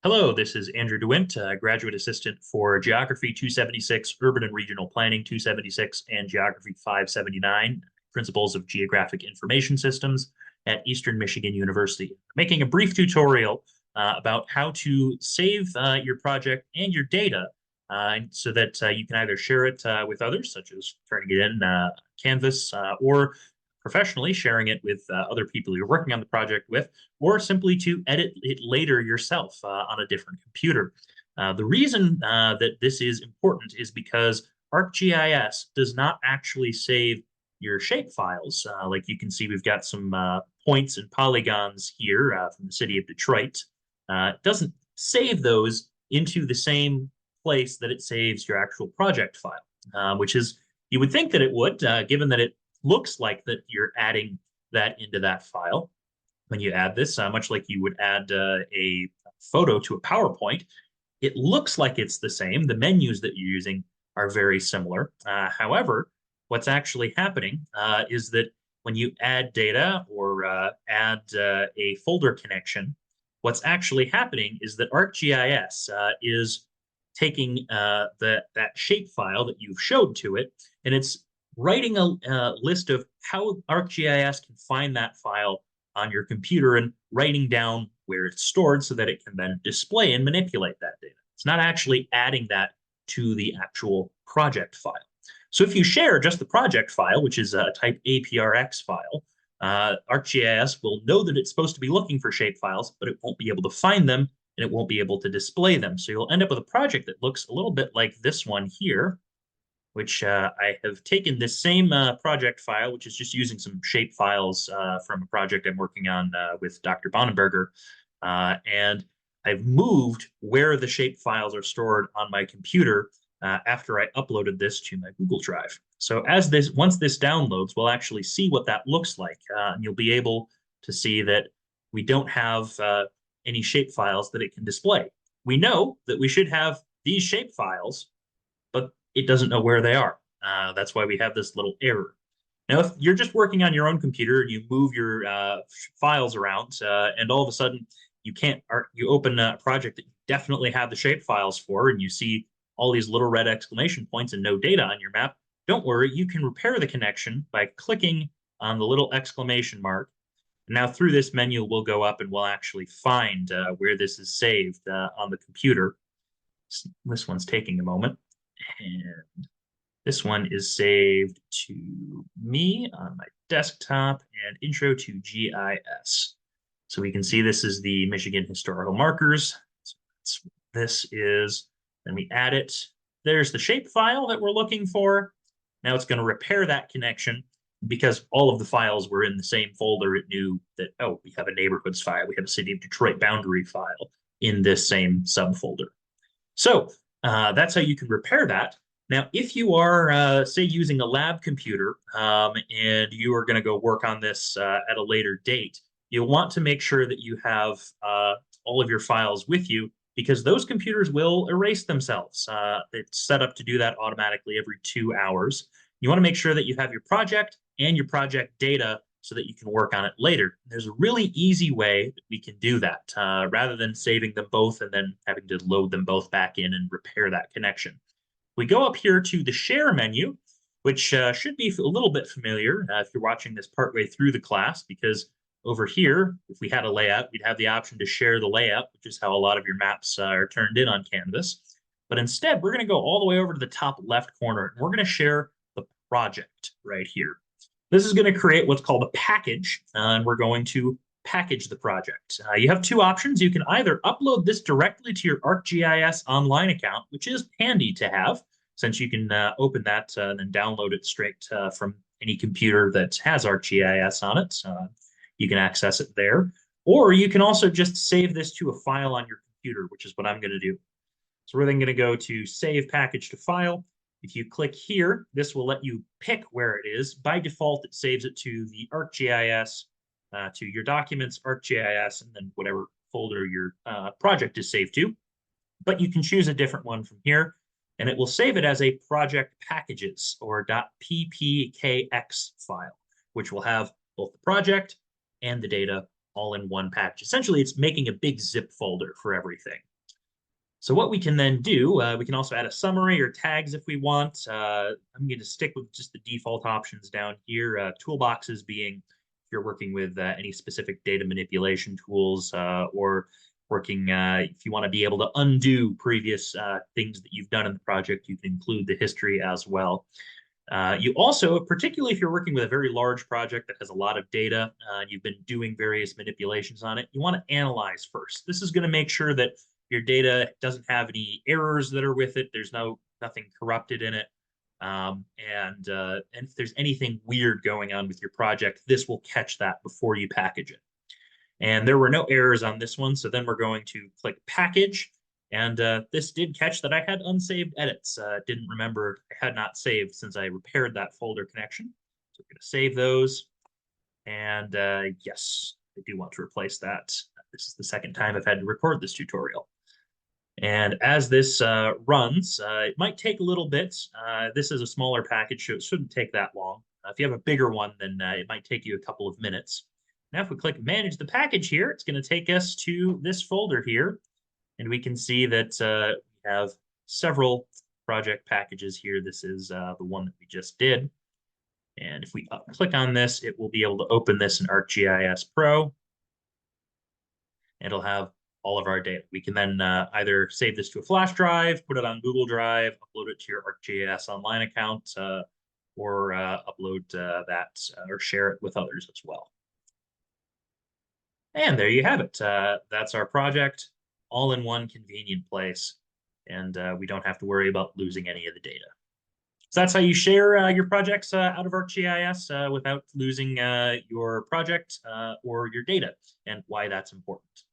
Hello, this is Andrew DeWint, Graduate Assistant for Geography 276, Urban and Regional Planning 276, and Geography 579, Principles of Geographic Information Systems at Eastern Michigan University. I'm making a brief tutorial about how to save your project and your data so that you can either share it with others, such as turning it in Canvas, or professionally sharing it with other people you're working on the project with, or simply to edit it later yourself on a different computer. The reason that this is important is because ArcGIS does not actually save your shape files. Like you can see, we've got some points and polygons here from the city of Detroit. It doesn't save those into the same place that it saves your actual project file, which is, you would think that it would, given that it looks like that you're adding that into that file. When you add this, much like you would add a photo to a PowerPoint, it looks like it's the same. The menus that you're using are very similar. However, what's actually happening is that when you add data or add a folder connection, what's actually happening is that ArcGIS is taking that shape file that you've showed to it, and it's writing a list of how ArcGIS can find that file on your computer and writing down where it's stored so that it can then display and manipulate that data. It's not actually adding that to the actual project file. So if you share just the project file, which is a type APRX file, ArcGIS will know that it's supposed to be looking for shape files, but it won't be able to find them and it won't be able to display them. So you'll end up with a project that looks a little bit like this one here, which I have taken this same project file, which is just using some shape files from a project I'm working on with Dr. Bonenberger, and I've moved where the shape files are stored on my computer after I uploaded this to my Google Drive. So once this downloads, we'll actually see what that looks like, and you'll be able to see that we don't have any shape files that it can display. We know that we should have these shape files, but it doesn't know where they are. That's why we have this little error. Now, if you're just working on your own computer and you move your files around, and all of a sudden you open a project that you definitely have the shape files for, and you see all these little red exclamation points and no data on your map, don't worry, you can repair the connection by clicking on the little exclamation mark. Now through this menu, we'll go up and we'll actually find where this is saved on the computer. This one's taking a moment. And this one is saved to me on my desktop and intro to GIS. So we can see this is the Michigan historical markers. So this is, then we add it. There's the shape file that we're looking for. Now it's going to repair that connection. Because all of the files were in the same folder, it knew that, oh, we have a neighborhoods file, we have a city of Detroit boundary file in this same subfolder. So that's how you can repair that. Now, if you are, say, using a lab computer and you are going to go work on this at a later date, you'll want to make sure that you have all of your files with you, because those computers will erase themselves. It's set up to do that automatically every 2 hours. You want to make sure that you have your project and your project data so that you can work on it later. There's a really easy way that we can do that rather than saving them both and then having to load them both back in and repair that connection. We go up here to the share menu, which should be a little bit familiar if you're watching this partway through the class, because over here, if we had a layout, we'd have the option to share the layout, which is how a lot of your maps are turned in on Canvas. But instead, we're going to go all the way over to the top left corner, and we're going to share the project right here. This is going to create what's called a package, and we're going to package the project. You have two options. You can either upload this directly to your ArcGIS online account, which is handy to have, since you can open that and then download it straight from any computer that has ArcGIS on it. You can access it there. Or you can also just save this to a file on your computer, which is what I'm going to do. So we're then going to go to Save Package to File. If you click here, this will let you pick where it is. By default, it saves it to the ArcGIS, to your documents, ArcGIS, and then whatever folder your project is saved to. But you can choose a different one from here, and it will save it as a project packages or .ppkx file, which will have both the project and the data all in one package. Essentially, it's making a big zip folder for everything. So what we can then do, we can also add a summary or tags if we want. I'm going to stick with just the default options down here. Toolboxes being if you're working with any specific data manipulation tools or working, if you want to be able to undo previous things that you've done in the project, you can include the history as well. You also, particularly if you're working with a very large project that has a lot of data, and you've been doing various manipulations on it, you want to analyze first. This is going to make sure that your data doesn't have any errors that are with it. There's nothing corrupted in it. And if there's anything weird going on with your project, this will catch that before you package it. And there were no errors on this one. So then we're going to click package. And this did catch that I had unsaved edits. Didn't remember I had not saved since I repaired that folder connection. So we're going to save those. And yes, I do want to replace that. This is the second time I've had to record this tutorial. And as this runs, it might take a little bit. This is a smaller package, so it shouldn't take that long. If you have a bigger one, then it might take you a couple of minutes. Now, if we click Manage the Package here, it's going to take us to this folder here. And we can see that we have several project packages here. This is the one that we just did. And if we click on this, it will be able to open this in ArcGIS Pro. And it'll have all of our data. We can then either save this to a flash drive, put it on Google Drive, upload it to your ArcGIS Online account, or upload that or share it with others as well. And there you have it. That's our project, all in one convenient place. And we don't have to worry about losing any of the data. So that's how you share your projects out of ArcGIS without losing your project or your data, and why that's important.